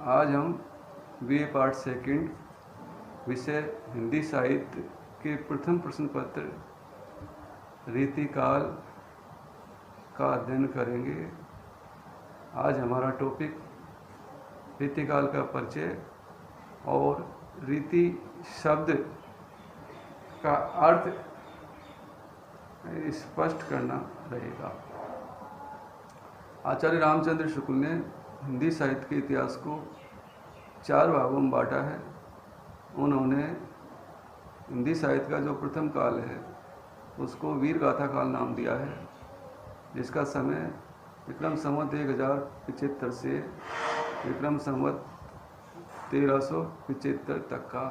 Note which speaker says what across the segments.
Speaker 1: आज हम BA part second विषय हिंदी साहित्य के प्रथम प्रश्न पत्र रीतिकाल का अध्ययन करेंगे। आज हमारा टॉपिक रीतिकाल का परिचय और रीति शब्द का अर्थ स्पष्ट करना रहेगा। आचार्य रामचंद्र शुक्ल ने हिंदी साहित्य के इतिहास को 4 भागों में बांटा है। उन्होंने हिंदी साहित्य का जो प्रथम काल है उसको वीर गाथा काल नाम दिया है, जिसका समय विक्रम संवत 1075 से विक्रम संवत 1375 तक का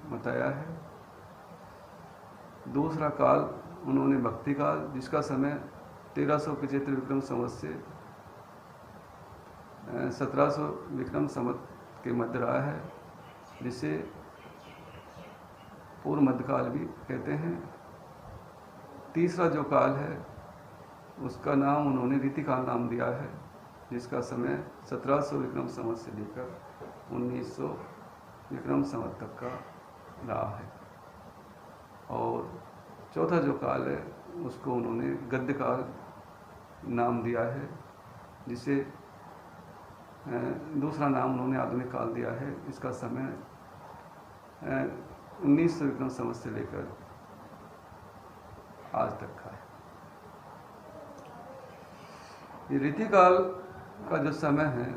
Speaker 1: बताया है। दूसरा काल उन्होंने भक्ति काल, जिसका समय 1375 विक्रम संवत से 1700 विक्रम संवत के मध्य रहा है, जिसे पूर्व मध्यकाल भी कहते हैं। तीसरा जो काल है उसका नाम उन्होंने रीतिकाल नाम दिया है, जिसका समय 1700 विक्रम संवत से लेकर 1900 विक्रम संवत तक का रहा है। और चौथा जो काल है उसको उन्होंने गद्य काल नाम दिया है, जिसे दूसरा नाम उन्होंने आधुनिक काल दिया है। इसका समय 1900 विक्रम संवत से लेकर आज तक का है। ये रीतिकाल का जो समय है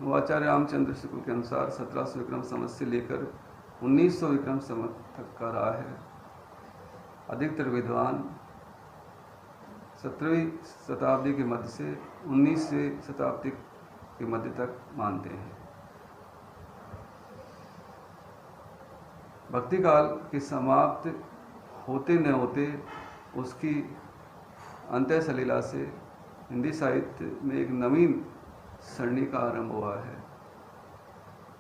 Speaker 1: वो आचार्य रामचंद्र शुक्ल के अनुसार 1700 विक्रम संवत से लेकर 1900 विक्रम संवत तक का रहा है। अधिकतर विद्वान 17वीं शताब्दी के मध्य से 19वीं शताब्दी के मध्य तक मानते हैं। भक्ति काल की समाप्त होते न होते उसकी अंत्य सलीला से हिंदी साहित्य में एक नवीन सरणी का आरंभ हुआ है,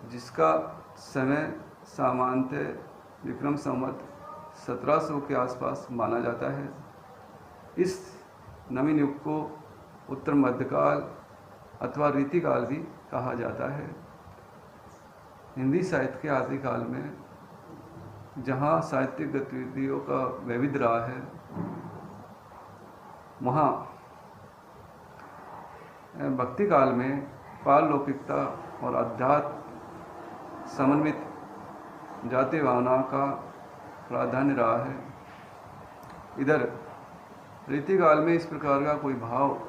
Speaker 1: जिसका समय सामान्यतः विक्रम संवत 1700 के आसपास माना जाता है। इस नवीन युग को उत्तर मध्यकाल अथवा रीतिकाल भी कहा जाता है। हिंदी साहित्य के आदिकाल में जहाँ साहित्यिक गतिविधियों का वैविध्य रहा है, वहाँ भक्ति काल में पारलौकिकता और अध्यात्म समन्वित जातीय भावना का प्राधान्य रहा है। इधर रीतिकाल में इस प्रकार का कोई भाव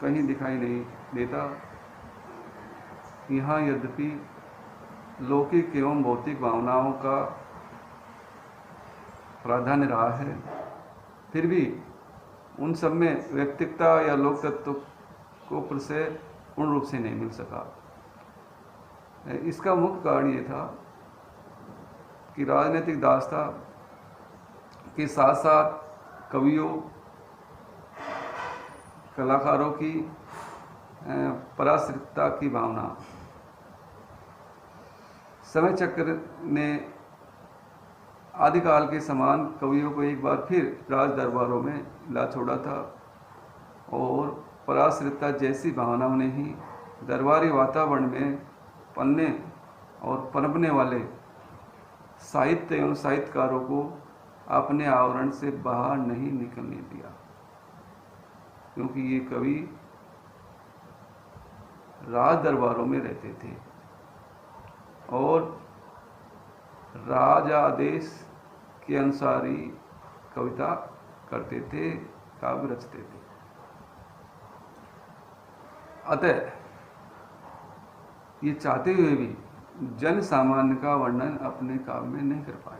Speaker 1: कहीं दिखाई नहीं देता। यहाँ यद्यपि लौकिक एवं भौतिक भावनाओं का प्राधान्य रहा है, फिर भी उन सब में व्यक्तिकता या लोक तत्व को प्रशय पूर्ण रूप से नहीं मिल सका। इसका मुख्य कारण ये था कि राजनीतिक दासता के साथ साथ कवियों, कलाकारों की पराश्रितता की भावना समय चक्र ने आदिकाल के समान कवियों को एक बार फिर राज दरबारों में ला छोड़ा था, और पराश्रितता जैसी भावनाओं ने ही दरबारी वातावरण में पलने और पनपने वाले साहित्य एवं साहित्यकारों को अपने आवरण से बाहर नहीं निकलने दिया, क्योंकि ये कवि राज दरबारों में रहते थे और राज आदेश के अनुसार ही कविता करते थे, काव्य रचते थे। अतः ये चाहते हुए भी जन सामान्य का वर्णन अपने काव्य में नहीं कर पाए।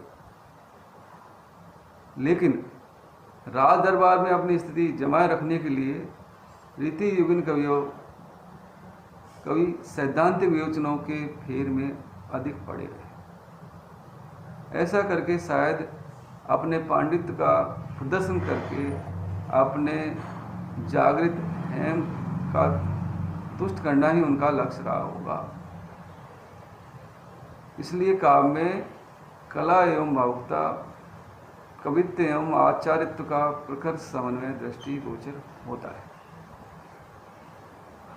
Speaker 1: लेकिन राज दरबार में अपनी स्थिति जमाए रखने के लिए रीति युगीन कवि सैद्धांतिक विवेचनों के फेर में अधिक पड़े रहे। ऐसा करके शायद अपने पांडित्य का प्रदर्शन करके अपने जागृत हेम का तुष्ट करना ही उनका लक्ष्य रहा होगा। इसलिए काव्य में कला एवं भावुकता, कवित्व एवं आचार्यत्व का प्रखर समन्वय दृष्टि गोचर होता है।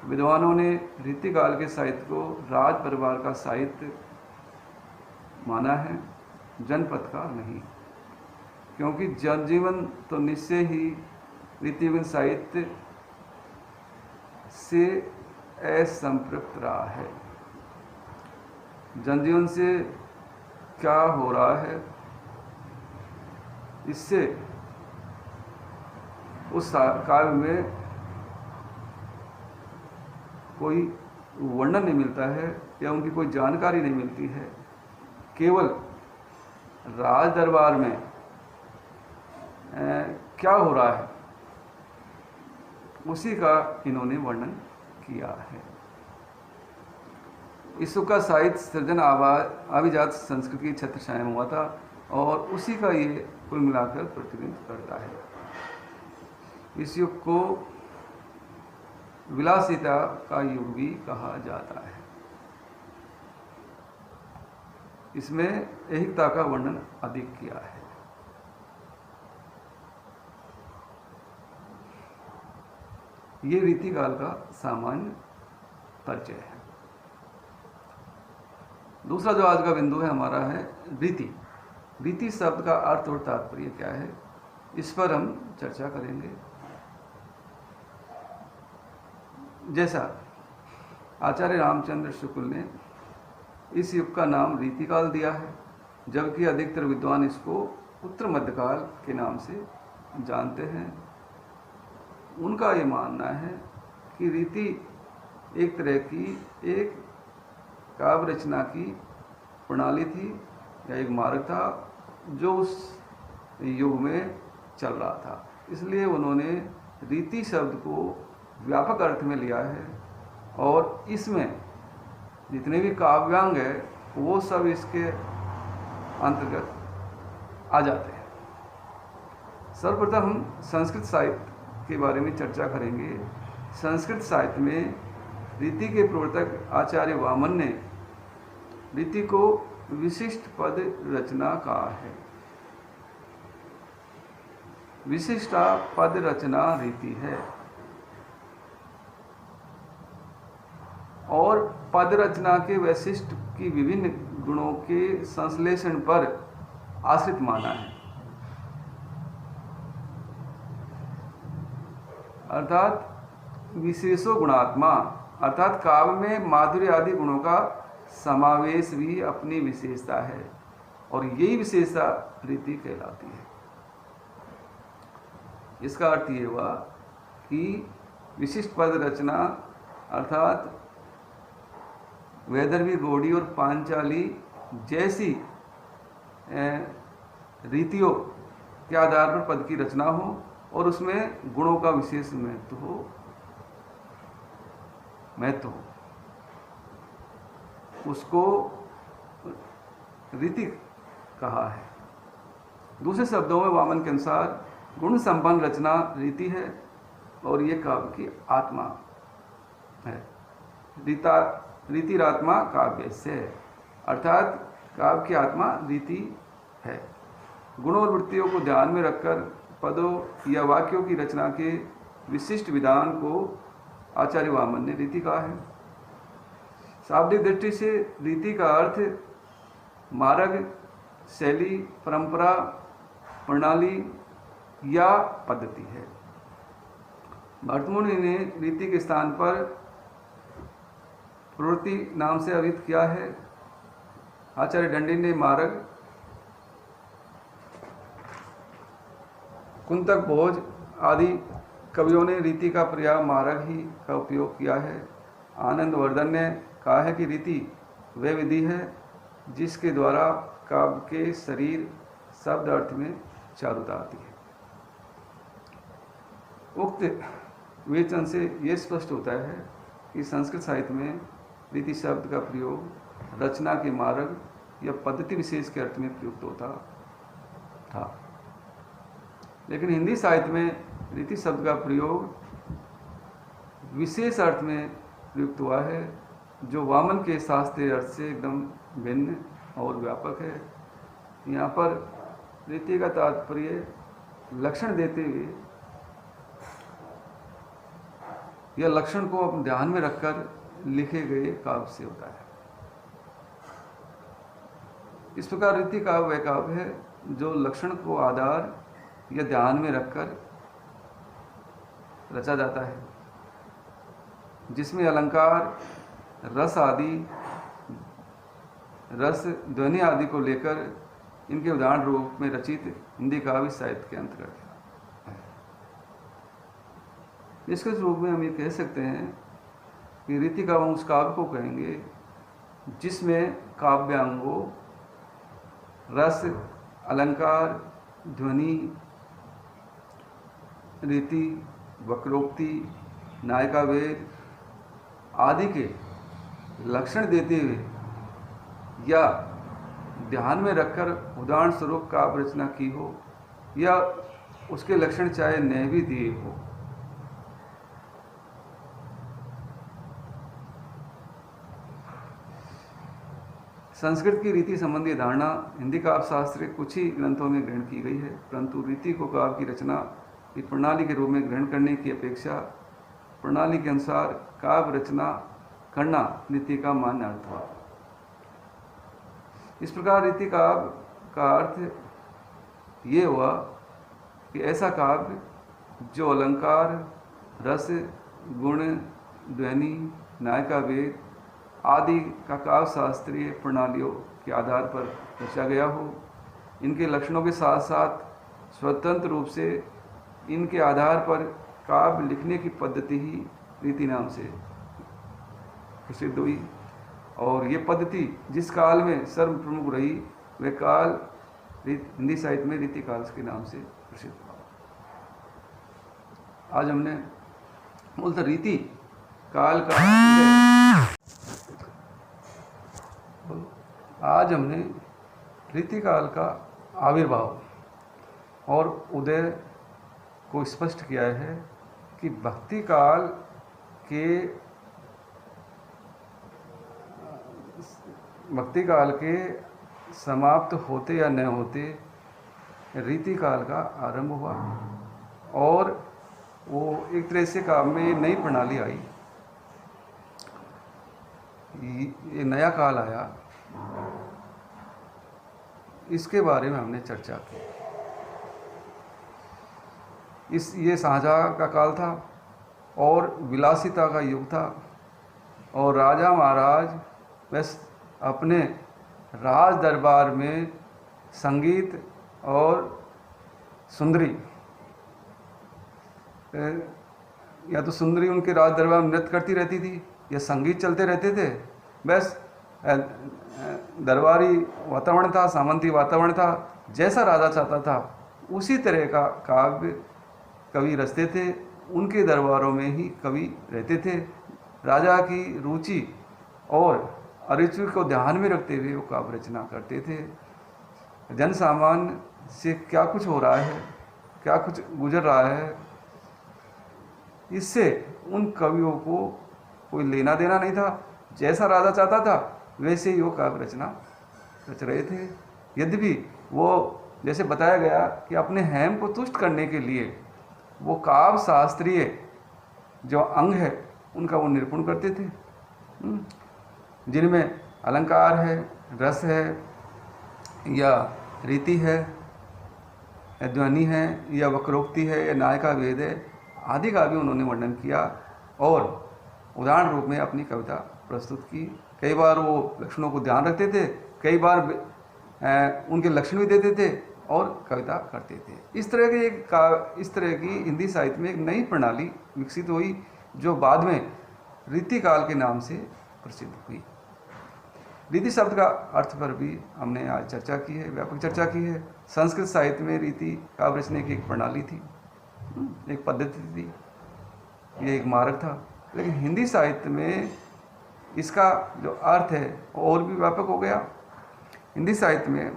Speaker 1: विद्वानों ने रीतिकाल के साहित्य को राज परिवार का साहित्य माना है, जनपद का नहीं, क्योंकि जनजीवन तो निश्चय ही रीतिविहीन साहित्य से असंपृक्त रहा है। जनजीवन से क्या हो रहा है, इससे उस काव्य में कोई वर्णन नहीं मिलता है या उनकी कोई जानकारी नहीं मिलती है। केवल राज दरबार में क्या हो रहा है उसी का इन्होंने वर्णन किया है। इस युग का साहित्य सृजन अभिजात संस्कृति की छत्र छाया में हुआ था और उसी का ये कुल मिलाकर प्रतिनिधित्व करता है। इस युग को विलासिता का युग भी कहा जाता है। इसमें ऐहिकता का वर्णन अधिक किया है। ये रीतिकाल का सामान्य परिचय है। दूसरा जो आज का बिंदु है हमारा है रीति। रीति शब्द का अर्थ और तात्पर्य क्या है, इस पर हम चर्चा करेंगे। जैसा आचार्य रामचंद्र शुक्ल ने इस युग का नाम रीतिकाल दिया है, जबकि अधिकतर विद्वान इसको उत्तर मध्यकाल के नाम से जानते हैं। उनका ये मानना है कि रीति एक तरह की एक काव्य रचना की प्रणाली थी या एक मार्ग था जो उस युग में चल रहा था। इसलिए उन्होंने रीति शब्द को व्यापक अर्थ में लिया है और इसमें जितने भी काव्यांग है वो सब इसके अंतर्गत आ जाते हैं। सर्वप्रथम हम संस्कृत साहित्य के बारे में चर्चा करेंगे। संस्कृत साहित्य में रीति के प्रवर्तक आचार्य वामन ने रीति को विशिष्ट पद रचना कहा है। विशिष्टा पद रचना रीति है और पद रचना के वैशिष्ट की विभिन्न गुणों के संश्लेषण पर आश्रित माना है। अर्थात विशेषो गुणात्मा, अर्थात काव्य में माधुर्य आदि गुणों का समावेश भी अपनी विशेषता है और यही विशेषता रीति कहलाती है। इसका अर्थ ये हुआ कि विशिष्ट पद रचना अर्थात वैदर्भी, गौड़ी और पांचाली जैसी रीतियों के आधार पर पद की रचना हो और उसमें गुणों का विशेष महत्व हो, उसको रीति कहा है। दूसरे शब्दों में वामन के अनुसार गुण संपन्न रचना रीति है और ये काव्य की आत्मा है। रीतिरात्मा काव्य से, अर्थात काव्य की आत्मा रीति है। गुणों और वृत्तियों को ध्यान में रखकर पदों या वाक्यों की रचना के विशिष्ट विधान को आचार्य वामन ने रीति कहा है। शाब्दिक दृष्टि से रीति का अर्थ मार्ग, शैली, परंपरा, प्रणाली या पद्धति है। भर्तमुनि ने रीति के स्थान पर प्रवृत्ति नाम से अभिहित किया है। आचार्य दंडी ने मार्ग, कुंतक, भोज आदि कवियों ने रीति का पर्याय मार्ग ही का उपयोग किया है। आनंद वर्धन ने कहा है कि रीति वह विधि है जिसके द्वारा काव्य के शरीर शब्द अर्थ में चारुता आती है। उक्त विवेचन से यह स्पष्ट होता है कि संस्कृत साहित्य में रीति शब्द का प्रयोग रचना के मार्ग या पद्धति विशेष के अर्थ में प्रयुक्त होता था, लेकिन हिंदी साहित्य में रीति शब्द का प्रयोग विशेष अर्थ में प्रयुक्त हुआ है जो वामन के शास्त्रीय अर्थ से एकदम भिन्न और व्यापक है। यहाँ पर रीति का तात्पर्य लक्षण देते हुए या लक्षण को अपने ध्यान में रखकर लिखे गए काव्य से होता है। इस प्रकार रीति काव्य वह काव्य है जो लक्षण को आधार या ध्यान में रखकर रचा जाता है, जिसमें अलंकार, रस ध्वनि आदि को लेकर इनके उदाहरण रूप में रचित हिंदी काव्य साहित्य के अंतर्गत है। इसके रूप में हम ये कह सकते हैं कि रीति काव्य उस काव्य को कहेंगे जिसमें काव्यांगों, रस, अलंकार, ध्वनि, रीति, वक्रोक्ति, नायिकाभेद आदि के लक्षण देते हुए या ध्यान में रखकर उदाहरण स्वरूप काव्य रचना की हो या उसके लक्षण चाहे नए भी दिए हो। संस्कृत की रीति संबंधी धारणा हिंदी काव्य शास्त्र के कुछ ही ग्रंथों में ग्रहण की गई है, परंतु रीति को काव्य की रचना की प्रणाली के रूप में ग्रहण करने की अपेक्षा प्रणाली के अनुसार काव्य रचना करना रीति का मान्य अर्थ हुआ। इस प्रकार रीति काव्य का अर्थ ये हुआ कि ऐसा काव्य जो अलंकार, रस, गुण, ध्वनि, नायिकाभेद आदि का काव्य शास्त्रीय प्रणालियों के आधार पर रचा गया हो। इनके लक्षणों के साथ साथ स्वतंत्र रूप से इनके आधार पर काव्य लिखने की पद्धति ही रीति नाम से प्रसिद्ध हुई, और ये पद्धति जिस काल में सर्व प्रमुख रही वह काल हिंदी साहित्य में रीति काल के नाम से प्रसिद्ध हुआ। आज हमने मूलतः रीति काल का आज हमने रीति काल का आविर्भाव और उदय को स्पष्ट किया है कि भक्ति काल के समाप्त होते या न होते रीति काल का आरंभ हुआ, और वो एक तरह से काव्य में नई प्रणाली आई, ये नया काल आया। इसके बारे में हमने चर्चा की। ये शाहजहाँ का काल था और विलासिता का युग था, और राजा महाराज बस अपने राज दरबार में संगीत और सुंदरी या तो सुंदरी उनके राज दरबार में नृत्य करती रहती थी या संगीत चलते रहते थे। बस दरबारी वातावरण था, सामंती वातावरण था, जैसा राजा चाहता था उसी तरह का काव्य कवि रचते थे। उनके दरबारों में ही कवि रहते थे। राजा की रुचि और अरुचि को ध्यान में रखते हुए वो काव्य रचना करते थे। जन सामान्य से क्या कुछ हो रहा है, क्या कुछ गुजर रहा है, इससे उन कवियों को कोई लेना देना नहीं था। जैसा राजा चाहता था वैसे ही वो काव्य रचना रच रहे थे। यद्यपि वो जैसे बताया गया कि अपने हेम को तुष्ट करने के लिए वो काव्य शास्त्रीय जो अंग है उनका वो निरूपण करते थे, जिनमें अलंकार है, रस है, या रीति है, या ध्वनि है, या वक्रोक्ति है, या नायिका भेद है आदि का भी उन्होंने वर्णन किया और उदाहरण रूप में अपनी कविता प्रस्तुत की। कई बार वो लक्षणों को ध्यान रखते थे, कई बार उनके लक्षण भी देते थे और कविता करते थे। इस तरह की हिंदी साहित्य में एक नई प्रणाली विकसित हुई जो बाद में रीति काल के नाम से प्रसिद्ध हुई। रीति शब्द का अर्थ पर भी हमने आज चर्चा की है, व्यापक चर्चा की है। संस्कृत साहित्य में रीति काव्य रचने की एक प्रणाली थी, एक पद्धति थी, ये एक मार्ग था। लेकिन हिंदी साहित्य में इसका जो अर्थ है और भी व्यापक हो गया। हिंदी साहित्य में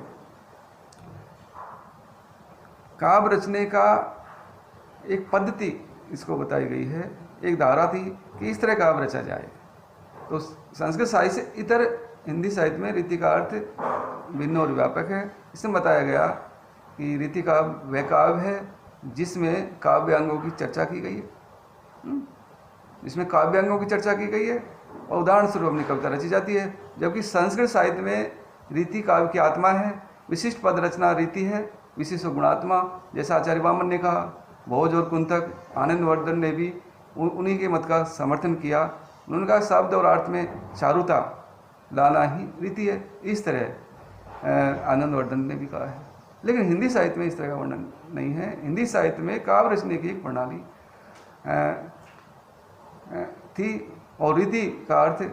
Speaker 1: काव्य रचने का एक पद्धति इसको बताई गई है, एक धारा थी कि इस तरह काव्य रचा जाए। तो संस्कृत साहित्य से इतर हिंदी साहित्य में रीति का अर्थ भिन्न और व्यापक है। इसमें बताया गया कि रीति काव्य वह काव्य है जिसमें काव्य अंगों की चर्चा की गई है। जिसमें काव्यांगों की चर्चा की गई है और उदाहरण स्वरूप अपनी कविता रची जाती है। जबकि संस्कृत साहित्य में रीति काव्य की आत्मा है, विशिष्ट पद रचना रीति है, विशिष्ट गुणात्मा, जैसा आचार्य वामन ने कहा। भोज और कुंतक, आनंदवर्धन ने भी उन्हीं के मत का समर्थन किया। उन्होंने कहा शब्द और अर्थ में चारुता लाना ही रीति है। इस तरह आनंदवर्धन ने भी कहा है। लेकिन हिंदी साहित्य में इस तरह का वर्णन नहीं है। हिंदी साहित्य में काव्य रचने की एक प्रणाली थी और रीति का अर्थ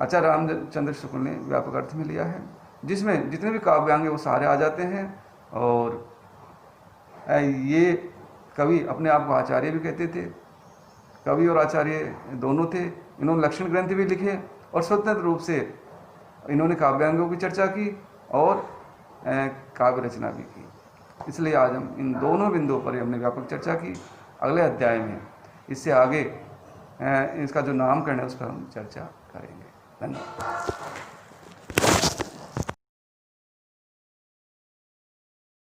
Speaker 1: आचार्य रामचंद्र शुक्ल ने व्यापक अर्थ में लिया है, जिसमें जितने भी काव्यांग हैं वो सारे आ जाते हैं। और ये कवि अपने आप को आचार्य भी कहते थे, कवि और आचार्य दोनों थे। इन्होंने लक्षण ग्रंथ भी लिखे और स्वतंत्र रूप से इन्होंने काव्यांगों की चर्चा की और काव्य रचना भी की। इसलिए आज हम इन दोनों बिंदुओं पर हमने व्यापक चर्चा की। अगले अध्याय में इससे आगे इसका जो नामकरण है उस पर हम चर्चा करेंगे। धन्यवाद।